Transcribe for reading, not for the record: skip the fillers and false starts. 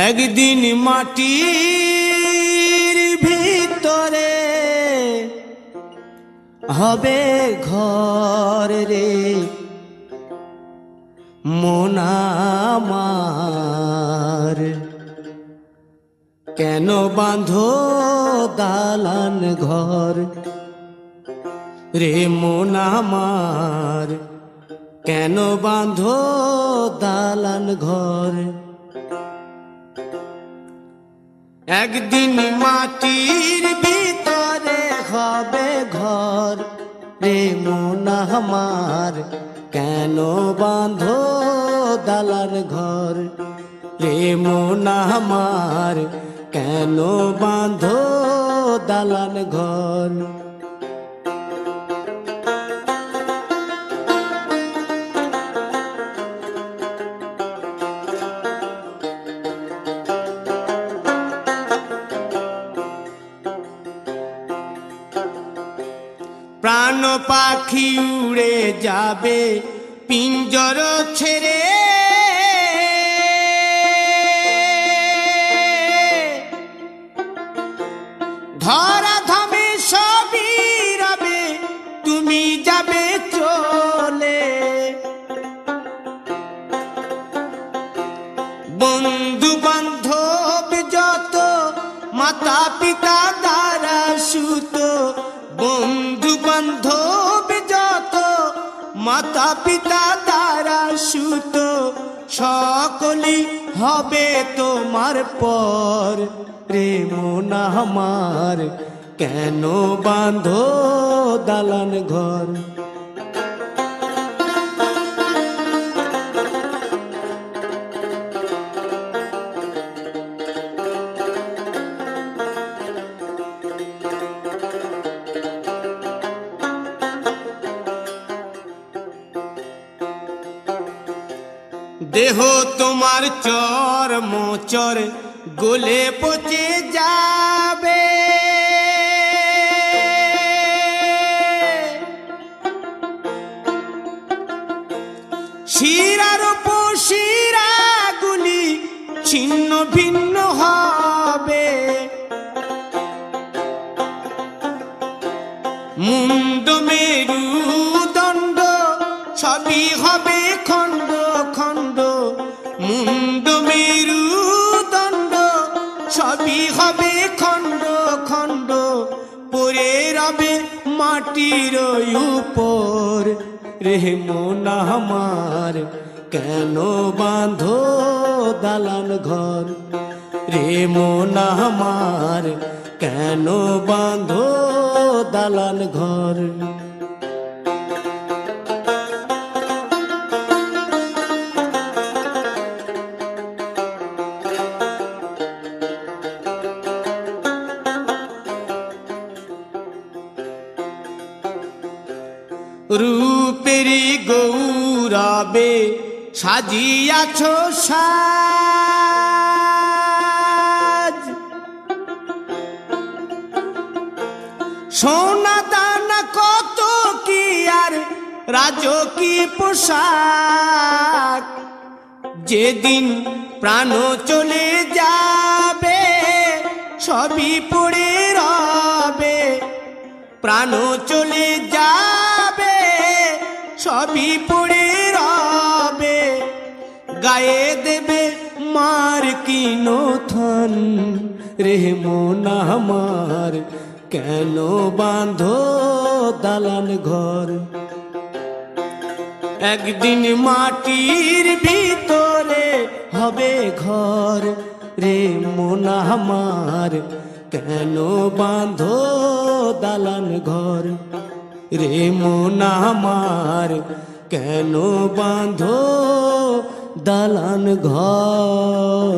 একদিন মাটির ভিতরে হবে ঘর রে মন আমার, কেন বাঁধো দালান ঘর রে মন আমার, কেন বাঁধো দালান ঘর। একদিন মাটির ভিতরে হবে ঘর রে মন আমার, কেন বাঁধো দালান ঘর রে মন আমার, কেন বাঁধো দালান ঘর। প্রাণ পাখি উড়ে যাবে পিঞ্জর ছেড়ে, ধরা ধামে সবই রবে তুমি যাবে চলে। বন্ধু বান্ধব যত মাতা পিতা দ্বারা সুত, বন্ধু বান্ধব যত মাতা পিতা দ্বারা সুত, সকলই হবে তোমার পর রে মন আমার, কেন বাঁধো দালান ঘর। দেহ তোমার চর মোচর গলে পচে যাবে, শিরার উপশিরা গুলি ছিন্ন ভিন্ন হবে, মুন্ড মেরুদণ্ড সবই হবে খণ্ড খণ্ড, মুন্ড মেরুদণ্ড সবই হবে খণ্ড খণ্ড, পড়ে রবে মাটির উপর রে মন আমার, কেন বাঁধো দালান ঘর রে মন আমার, কেন বাঁধো দালান ঘর। রূপেরি গৌরবে সাজিয়াছ সাজ, সোনা দানা কত কি আর রাজকীয় পোশাক, যেদিন প্রাণ চলে যাবে সবই পড়ে রবে, প্রাণ চলে যাবে সবই পড়ে রবে, গায়ে দেবে মার কিনো থন রে মন আমার, কেন বাঁধো দালান ঘর। একদিন মাটির ভিতরে হবে ঘর রে মন আমার, কেন বাঁধো দালান ঘর রে মন আমার, কেন বাঁধো দালান ঘর।